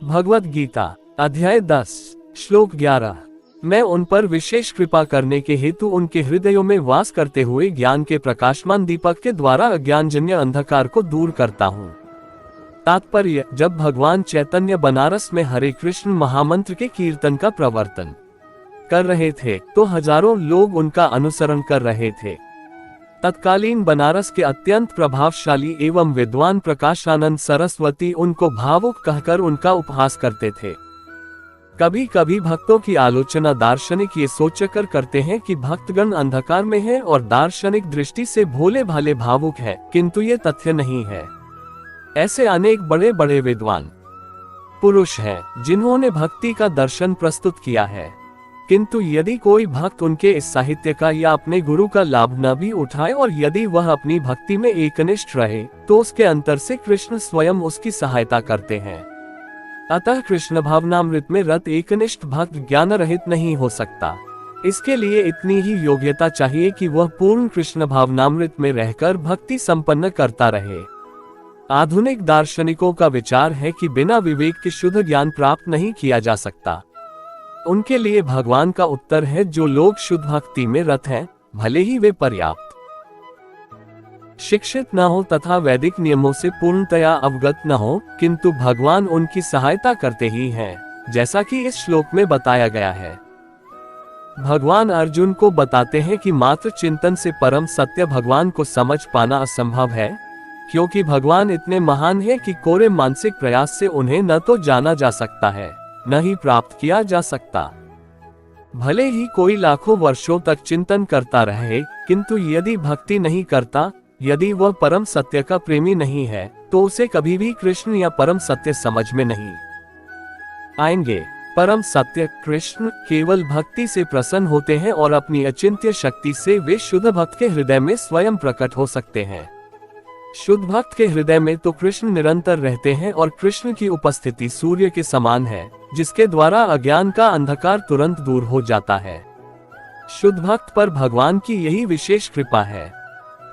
भगवद गीता अध्याय 10 श्लोक 11। मैं उन पर विशेष कृपा करने के हेतु उनके हृदयों में वास करते हुए ज्ञान के प्रकाशमान दीपक के द्वारा अज्ञानजन्य अंधकार को दूर करता हूँ। तात्पर्य, जब भगवान चैतन्य बनारस में हरे कृष्ण महामंत्र के कीर्तन का प्रवर्तन कर रहे थे तो हजारों लोग उनका अनुसरण कर रहे थे। तत्कालीन बनारस के अत्यंत प्रभावशाली एवं विद्वान प्रकाशानंद सरस्वती उनको भावुक कहकर उनका उपहास करते थे। कभी कभी भक्तों की आलोचना दार्शनिक ये सोचकर करते हैं कि भक्तगण अंधकार में है और दार्शनिक दृष्टि से भोले भाले भावुक है, किंतु ये तथ्य नहीं है। ऐसे अनेक बड़े बड़े विद्वान पुरुष हैं जिन्होंने भक्ति का दर्शन प्रस्तुत किया है, किंतु यदि कोई भक्त उनके इस साहित्य का या अपने गुरु का लाभ न भी उठाए और यदि वह अपनी भक्ति में एकनिष्ठ रहे तो उसके अंतर से कृष्ण स्वयं उसकी सहायता करते हैं। अतः कृष्ण भावनामृत में रत एकनिष्ठ भक्त ज्ञान रहित नहीं हो सकता। इसके लिए इतनी ही योग्यता चाहिए कि वह पूर्ण कृष्ण भावनामृत में रहकर भक्ति संपन्न करता रहे। आधुनिक दार्शनिकों का विचार है कि बिना विवेक के शुद्ध ज्ञान प्राप्त नहीं किया जा सकता। उनके लिए भगवान का उत्तर है, जो लोग शुद्ध भक्ति में रत हैं, भले ही वे पर्याप्त शिक्षित न हो तथा वैदिक नियमों से पूर्णतया अवगत न हो, किंतु भगवान उनकी सहायता करते ही हैं, जैसा कि इस श्लोक में बताया गया है। भगवान अर्जुन को बताते हैं कि मात्र चिंतन से परम सत्य भगवान को समझ पाना असंभव है, क्योंकि भगवान इतने महान हैं कि कोरे मानसिक प्रयास से उन्हें न तो जाना जा सकता है न ही प्राप्त किया जा सकता। भले ही कोई लाखों वर्षों तक चिंतन करता रहे, किंतु यदि भक्ति नहीं करता, यदि वह परम सत्य का प्रेमी नहीं है, तो उसे कभी भी कृष्ण या परम सत्य समझ में नहीं आएंगे। परम सत्य कृष्ण केवल भक्ति से प्रसन्न होते हैं और अपनी अचिंत्य शक्ति से वे शुद्ध भक्त के हृदय में स्वयं प्रकट हो सकते हैं। शुद्ध भक्त के हृदय में तो कृष्ण निरंतर रहते हैं और कृष्ण की उपस्थिति सूर्य के समान है, जिसके द्वारा अज्ञान का अंधकार तुरंत दूर हो जाता है। शुद्ध भक्त पर भगवान की यही विशेष कृपा है।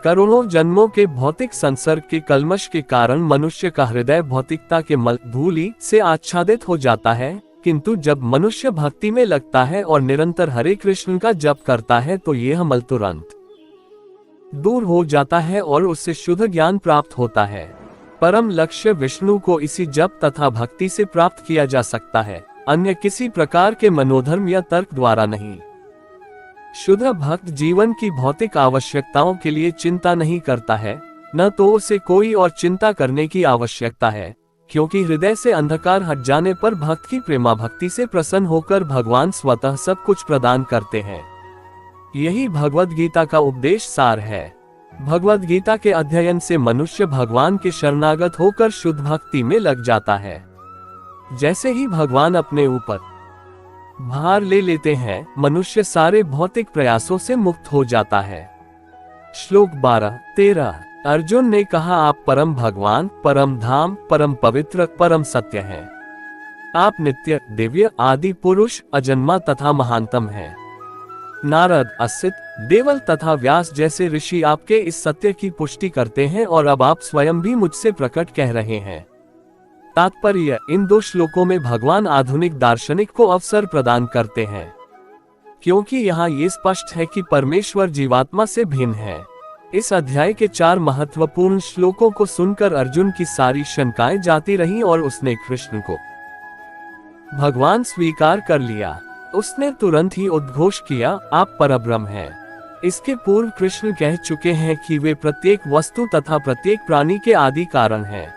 करोड़ों जन्मों के भौतिक संसर्ग के कल्मश के कारण मनुष्य का हृदय भौतिकता के मल धूलि से आच्छादित हो जाता है, किंतु जब मनुष्य भक्ति में लगता है और निरंतर हरे कृष्ण का जप करता है तो यह मल तुरंत दूर हो जाता है और उससे शुद्ध ज्ञान प्राप्त होता है। परम लक्ष्य विष्णु को इसी जप तथा भक्ति से प्राप्त किया जा सकता है, अन्य किसी प्रकार के मनोधर्म या तर्क द्वारा नहीं। शुद्ध भक्त जीवन की भौतिक आवश्यकताओं के लिए चिंता नहीं करता है, न तो उसे कोई और चिंता करने की आवश्यकता है, क्योंकि हृदय से अंधकार हट जाने पर भक्त की प्रेमा भक्ति से प्रसन्न होकर भगवान स्वतः सब कुछ प्रदान करते हैं। यही भगवद गीता का उपदेश सार है। भगवद गीता के अध्ययन से मनुष्य भगवान के शरणागत होकर शुद्ध भक्ति में लग जाता है। जैसे ही भगवान अपने ऊपर भार ले लेते हैं, मनुष्य सारे भौतिक प्रयासों से मुक्त हो जाता है। श्लोक 12-13। अर्जुन ने कहा, आप परम भगवान, परम धाम, परम पवित्र, परम सत्य हैं। आप नित्य, दिव्य, आदि पुरुष, अजन्मा तथा महानतम हैं। नारद, असित, देवल तथा व्यास जैसे ऋषि आपके इस सत्य की पुष्टि करते हैं और अब आप स्वयं भी मुझसे प्रकट कह रहे हैं। तात्पर्य, इन दो श्लोकों में भगवान आधुनिक दार्शनिक को अवसर प्रदान करते हैं, क्योंकि यहाँ ये स्पष्ट है कि परमेश्वर जीवात्मा से भिन्न है। इस अध्याय के 4 महत्वपूर्ण श्लोकों को सुनकर अर्जुन की सारी शंकाएं जाती रहीं और उसने कृष्ण को भगवान स्वीकार कर लिया। उसने तुरंत ही उद्घोष किया, आप परब्रह्म हैं। इसके पूर्व कृष्ण कह चुके हैं कि वे प्रत्येक वस्तु तथा प्रत्येक प्राणी के आदि कारण हैं।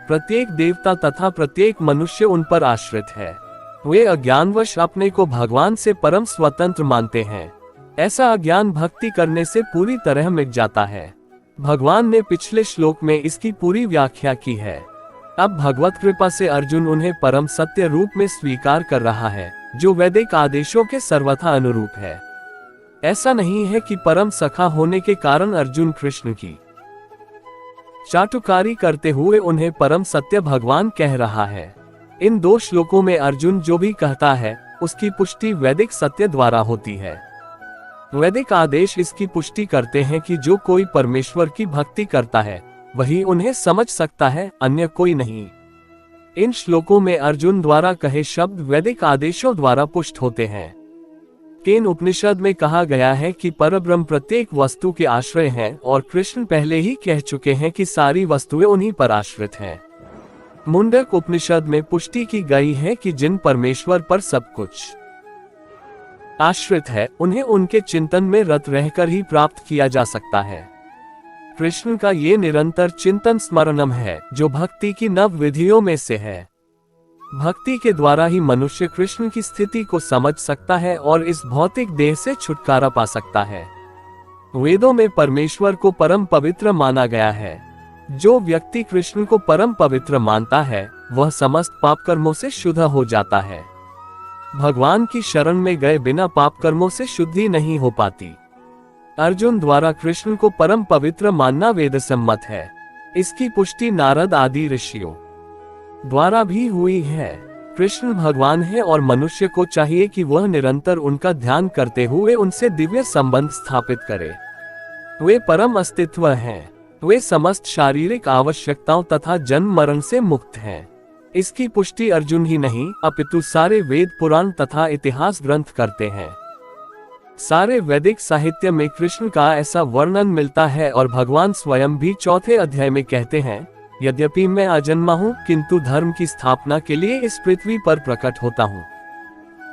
प्रत्येक देवता तथा प्रत्येक मनुष्य उन पर आश्रित है। वे अज्ञानवश अपने को भगवान से परम स्वतंत्र मानते हैं। ऐसा अज्ञान भक्ति करने से पूरी तरह मिट जाता है। भगवान ने पिछले श्लोक में इसकी पूरी व्याख्या की है। अब भगवत कृपा से अर्जुन उन्हें परम सत्य रूप में स्वीकार कर रहा है, जो वैदिक आदेशों के सर्वथा अनुरूप है। ऐसा नहीं है कि परम सखा होने के कारण अर्जुन कृष्ण की चाटुकारी करते हुए उन्हें परम सत्य भगवान कह रहा है। इन 2 श्लोकों में अर्जुन जो भी कहता है उसकी पुष्टि वैदिक सत्य द्वारा होती है। वैदिक आदेश इसकी पुष्टि करते हैं कि जो कोई परमेश्वर की भक्ति करता है वही उन्हें समझ सकता है, अन्य कोई नहीं। इन श्लोकों में अर्जुन द्वारा कहे शब्द वैदिक आदेशों द्वारा पुष्ट होते हैं। केन उपनिषद में कहा गया है कि परब्रह्म प्रत्येक वस्तु के आश्रय हैं और कृष्ण पहले ही कह चुके हैं कि सारी वस्तुएं उन्हीं पर आश्रित हैं। मुंडक उपनिषद में पुष्टि की गई है कि जिन परमेश्वर पर सब कुछ आश्रित है उन्हें उनके चिंतन में रत रहकर ही प्राप्त किया जा सकता है। कृष्ण का ये निरंतर चिंतन स्मरणम है जो भक्ति की नव विधियों में से है। भक्ति के द्वारा ही मनुष्य कृष्ण की स्थिति को समझ सकता है और इस भौतिक देह से छुटकारा पा सकता है। वेदों में परमेश्वर को परम पवित्र माना गया है। जो व्यक्ति कृष्ण को परम पवित्र मानता है वह समस्त पाप कर्मों से शुद्ध हो जाता है। भगवान की शरण में गए बिना पाप कर्मों से शुद्धि नहीं हो पाती। अर्जुन द्वारा कृष्ण को परम पवित्र मानना वेद सम्मत है। इसकी पुष्टि नारद आदि ऋषियों द्वारा भी हुई है। कृष्ण भगवान है और मनुष्य को चाहिए कि वह निरंतर उनका ध्यान करते हुए उनसे दिव्य संबंध स्थापित करे। वे परम अस्तित्व हैं। वे समस्त शारीरिक आवश्यकताओं तथा जन्म मरण से मुक्त हैं। इसकी पुष्टि अर्जुन ही नहीं अपितु सारे वेद पुराण तथा इतिहास ग्रंथ करते हैं। सारे वैदिक साहित्य में कृष्ण का ऐसा वर्णन मिलता है और भगवान स्वयं भी चौथे अध्याय में कहते हैं, यद्यपि मैं अजन्मा हूँ किंतु धर्म की स्थापना के लिए इस पृथ्वी पर प्रकट होता हूँ।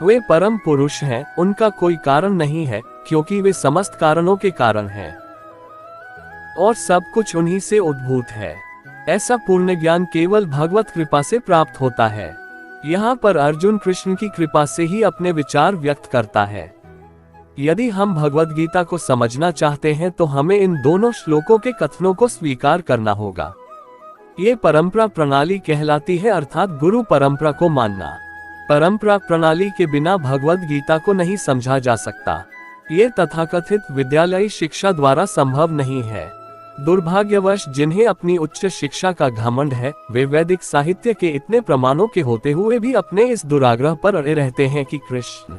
वे परम पुरुष हैं, उनका कोई कारण नहीं है क्योंकि वे समस्त कारणों के कारण हैं और सब कुछ उन्हीं से उद्भूत है। ऐसा पूर्ण ज्ञान केवल भगवत कृपा से प्राप्त होता है। यहाँ पर अर्जुन कृष्ण की कृपा से ही अपने विचार व्यक्त करता है। यदि हम भगवत गीता को समझना चाहते हैं तो हमें इन दोनों श्लोकों के कथनों को स्वीकार करना होगा। ये परंपरा प्रणाली कहलाती है, अर्थात गुरु परंपरा को मानना। परंपरा प्रणाली के बिना भगवत गीता को नहीं समझा जा सकता। ये तथाकथित विद्यालयी शिक्षा द्वारा संभव नहीं है। दुर्भाग्यवश जिन्हें अपनी उच्च शिक्षा का घमंड है वे वैदिक साहित्य के इतने प्रमाणों के होते हुए भी अपने इस दुराग्रह पर अड़े रहते हैं कि कृष्ण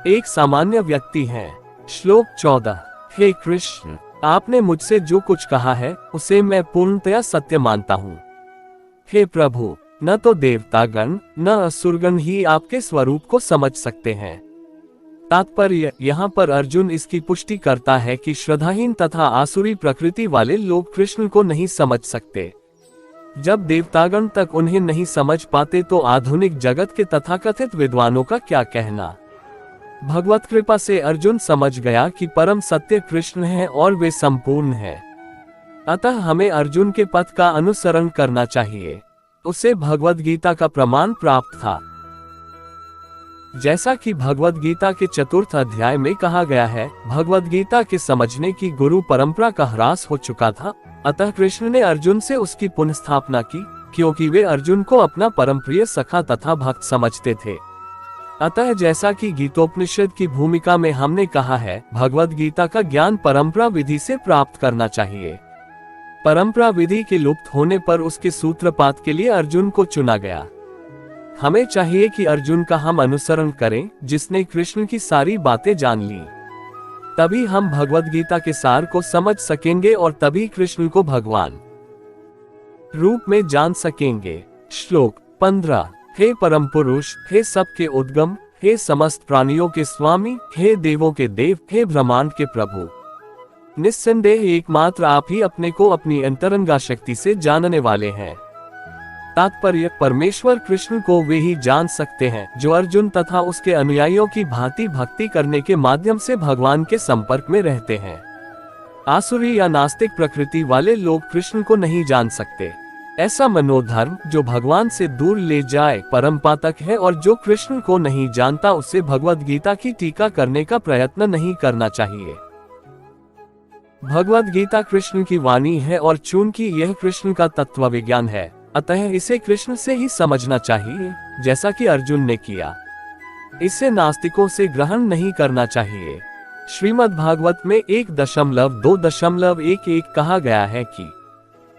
एक सामान्य व्यक्ति हैं। श्लोक 14। हे कृष्ण, आपने मुझसे जो कुछ कहा है उसे मैं पूर्णतया सत्य मानता हूँ। हे प्रभु, न तो देवतागण न असुरगण ही आपके स्वरूप को समझ सकते हैं। तात्पर्य, यहाँ पर अर्जुन इसकी पुष्टि करता है कि श्रद्धाहीन तथा आसुरी प्रकृति वाले लोग कृष्ण को नहीं समझ सकते। जब देवतागण तक उन्हें नहीं समझ पाते तो आधुनिक जगत के तथाकथित विद्वानों का क्या कहना। भगवत कृपा से अर्जुन समझ गया कि परम सत्य कृष्ण है और वे संपूर्ण है। अतः हमें अर्जुन के पथ का अनुसरण करना चाहिए। उसे भगवत गीता का प्रमाण प्राप्त था। जैसा कि भगवत गीता के 4th अध्याय में कहा गया है, भगवत गीता के समझने की गुरु परंपरा का ह्रास हो चुका था। अतः कृष्ण ने अर्जुन से उसकी पुनर्स्थापना की क्योंकि वे अर्जुन को अपना परम प्रिय सखा तथा भक्त समझते थे। अतः जैसा कि गीतोपनिषद की भूमिका में हमने कहा है, भगवत गीता का ज्ञान परंपरा विधि से प्राप्त करना चाहिए। परंपरा विधि के लुप्त होने पर उसके सूत्रपात के लिए अर्जुन को चुना गया। हमें चाहिए कि अर्जुन का हम अनुसरण करें जिसने कृष्ण की सारी बातें जान ली। तभी हम भगवत गीता के सार को समझ सकेंगे और तभी कृष्ण को भगवान रूप में जान सकेंगे। श्लोक 15। हे परम पुरुष, हे सबके उद्गम, हे समस्त प्राणियों के स्वामी, हे देवों के देव, हे ब्रह्मांड के प्रभु, निस्संदेह एकमात्र आप ही अपने को अपनी अंतरंगा शक्ति से जानने वाले हैं। तात्पर्य, परमेश्वर कृष्ण को वे ही जान सकते हैं जो अर्जुन तथा उसके अनुयायियों की भांति भक्ति करने के माध्यम से भगवान के संपर्क में रहते हैं। आसुरी या नास्तिक प्रकृति वाले लोग कृष्ण को नहीं जान सकते। ऐसा मनोधर्म जो भगवान से दूर ले जाए परम पातक है और जो कृष्ण को नहीं जानता उसे भगवत गीता की टीका करने का प्रयत्न नहीं करना चाहिए। भगवत गीता कृष्ण की वाणी है और चूंकि यह कृष्ण का तत्व विज्ञान है, अतः इसे कृष्ण से ही समझना चाहिए, जैसा कि अर्जुन ने किया। इसे नास्तिकों से ग्रहण नहीं करना चाहिए। श्रीमद् भागवत में 1.2.11 कहा गया है कि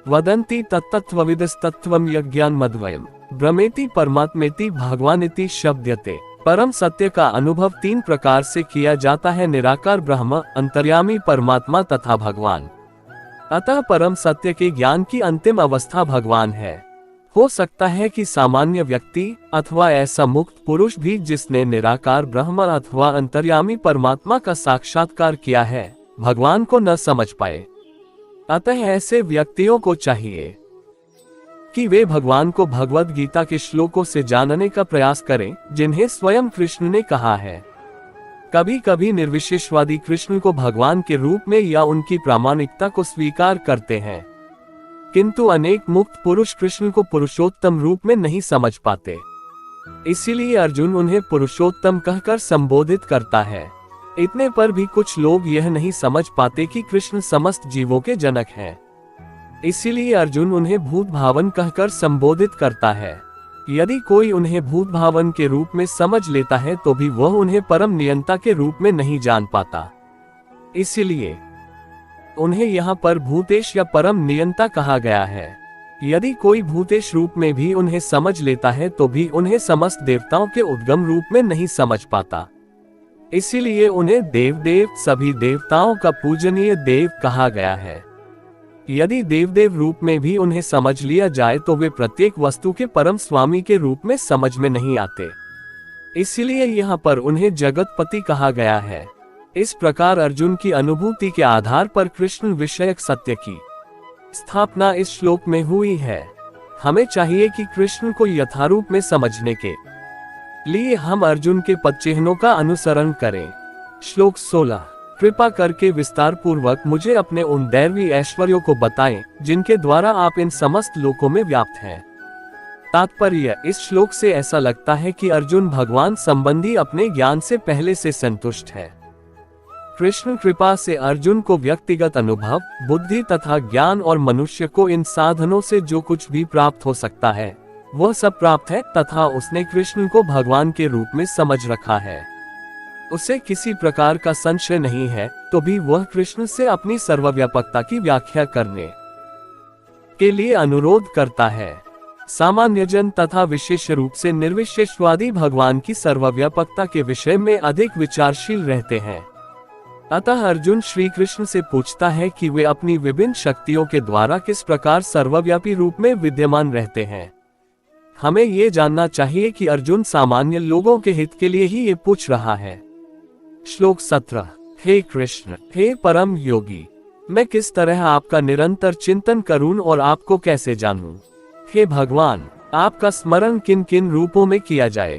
वदन्ति तत्तत्त्वविदस्तत्त्वं यज्ञानमद्वयम् ब्रह्मेति परमात्मेति भगवानिति शब्दयते। परम सत्य का अनुभव 3 प्रकार से किया जाता है, निराकार ब्रह्म, अंतर्यामी परमात्मा तथा भगवान। अतः परम सत्य के ज्ञान की अंतिम अवस्था भगवान है। हो सकता है कि सामान्य व्यक्ति अथवा ऐसा मुक्त पुरुष भी जिसने निराकार ब्रह्म अथवा अंतर्यामी परमात्मा का साक्षात्कार किया है, भगवान को न समझ पाए। अतः ऐसे व्यक्तियों को चाहिए कि वे भगवान को भगवद गीता के श्लोकों से जानने का प्रयास करें, जिन्हें स्वयं कृष्ण ने कहा है। कभी कभी निर्विशेषवादी कृष्ण को भगवान के रूप में या उनकी प्रामाणिकता को स्वीकार करते हैं, किंतु अनेक मुक्त पुरुष कृष्ण को पुरुषोत्तम रूप में नहीं समझ पाते। इसीलिए अर्जुन उन्हें पुरुषोत्तम कहकर संबोधित करता है। इतने पर भी कुछ लोग यह नहीं समझ पाते कि कृष्ण समस्त जीवों के जनक हैं। इसीलिए अर्जुन उन्हें भूत भावन कहकर संबोधित करता है। यदि कोई उन्हें भूत भावन के रूप में समझ लेता है तो भी वह उन्हें परम नियंता के रूप में नहीं जान पाता। इसीलिए उन्हें यहाँ पर भूतेश या परम नियंता कहा गया है। यदि कोई भूतेश रूप में भी उन्हें समझ लेता है तो भी उन्हें समस्त देवताओं के उद्गम रूप में नहीं समझ पाता। इसीलिए उन्हें देव सभी देवताओं का पूजनीय देव कहा गया है। यदि देव रूप में भी उन्हें समझ लिया जाए तो वे प्रत्येक वस्तु के परम स्वामी के रूप में समझ में नहीं आते। इसीलिए यहाँ पर उन्हें जगतपति कहा गया है। इस प्रकार अर्जुन की अनुभूति के आधार पर कृष्ण विषयक सत्य की स्थापना इस श्लोक में हुई है। हमें चाहिए कि कृष्ण को यथारूप में समझने के लिए हम अर्जुन के पदचिह्नों का अनुसरण करें। श्लोक 16। कृपा करके विस्तार पूर्वक मुझे अपने उन दैवी ऐश्वर्यों को बताएं, जिनके द्वारा आप इन समस्त लोकों में व्याप्त हैं। तात्पर्य, इस श्लोक से ऐसा लगता है कि अर्जुन भगवान संबंधी अपने ज्ञान से पहले से संतुष्ट है। कृष्ण कृपा से अर्जुन को व्यक्तिगत अनुभव, बुद्धि तथा ज्ञान और मनुष्य को इन साधनों से जो कुछ भी प्राप्त हो सकता है वह सब प्राप्त है, तथा उसने कृष्ण को भगवान के रूप में समझ रखा है। उसे किसी प्रकार का संशय नहीं है, तो भी वह कृष्ण से अपनी सर्वव्यापकता की व्याख्या करने के लिए अनुरोध करता है। सामान्य जन तथा विशेष रूप से निर्विशेषवादी भगवान की सर्वव्यापकता के विषय में अधिक विचारशील रहते हैं। अतः अर्जुन श्री कृष्ण से पूछता है कि वे अपनी विभिन्न शक्तियों के द्वारा किस प्रकार सर्वव्यापी रूप में विद्यमान रहते हैं। हमें ये जानना चाहिए कि अर्जुन सामान्य लोगों के हित के लिए ही ये पूछ रहा है। श्लोक 17। हे कृष्ण, हे परम योगी, मैं किस तरह आपका निरंतर चिंतन करूं और आपको कैसे जानूं? हे भगवान, आपका स्मरण किन किन रूपों में किया जाए?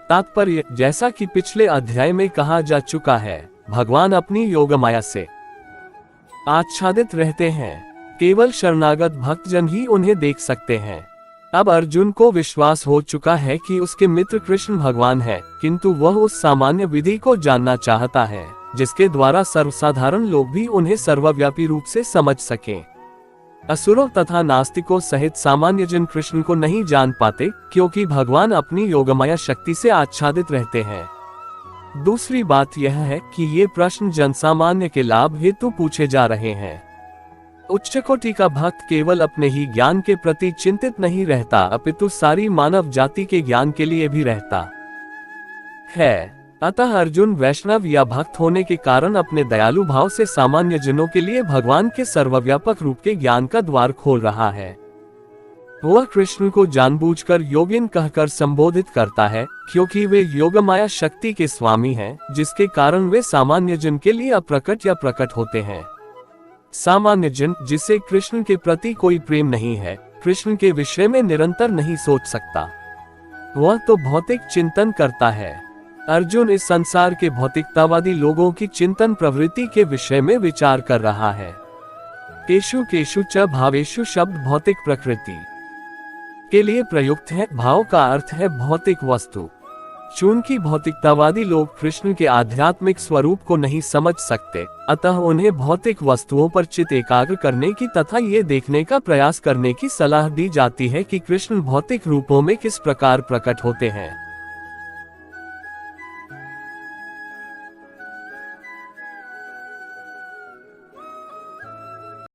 तात्पर्य, जैसा कि पिछले अध्याय में कहा जा चुका है, भगवान अपनी योग माया से आच्छादित रहते हैं। केवल शरणागत भक्तजन ही उन्हें देख सकते हैं। अब अर्जुन को विश्वास हो चुका है कि उसके मित्र कृष्ण भगवान है, किंतु वह उस सामान्य विधि को जानना चाहता है जिसके द्वारा सर्वसाधारण लोग भी उन्हें सर्वव्यापी रूप से समझ सकें। असुरों तथा नास्तिकों सहित सामान्य जन कृष्ण को नहीं जान पाते, क्योंकि भगवान अपनी योगमाया शक्ति से आच्छादित रहते हैं। दूसरी बात यह है कि ये प्रश्न जनसामान्य के लाभ हेतु पूछे जा रहे हैं। उच्च कोटि का भक्त केवल अपने ही ज्ञान के प्रति चिंतित नहीं रहता, अपितु सारी मानव जाति के ज्ञान के लिए भी रहता है। अतः अर्जुन वैष्णव या भक्त होने के कारण अपने दयालु भाव से सामान्य जनों के लिए भगवान के सर्वव्यापक रूप के ज्ञान का द्वार खोल रहा है। वह कृष्ण को जानबूझकर योगिन कहकर संबोधित करता है, क्योंकि वे योगमाया शक्ति के स्वामी हैं, जिसके कारण वे सामान्य जन के लिए अप्रकट या प्रकट होते हैं। सामान्य जन, जिसे कृष्ण के प्रति कोई प्रेम नहीं है, कृष्ण के विषय में निरंतर नहीं सोच सकता। वह तो भौतिक चिंतन करता है। अर्जुन इस संसार के भौतिकतावादी लोगों की चिंतन प्रवृत्ति के विषय में विचार कर रहा है। केशु केशु च भावेशु शब्द भौतिक प्रकृति के लिए प्रयुक्त है। भाव का अर्थ है भौतिक वस्तु। चूंकि भौतिकतावादी लोग कृष्ण के आध्यात्मिक स्वरूप को नहीं समझ सकते, अतः उन्हें भौतिक वस्तुओं पर चित्त एकाग्र करने की तथा ये देखने का प्रयास करने की सलाह दी जाती है कि कृष्ण भौतिक रूपों में किस प्रकार प्रकट होते हैं।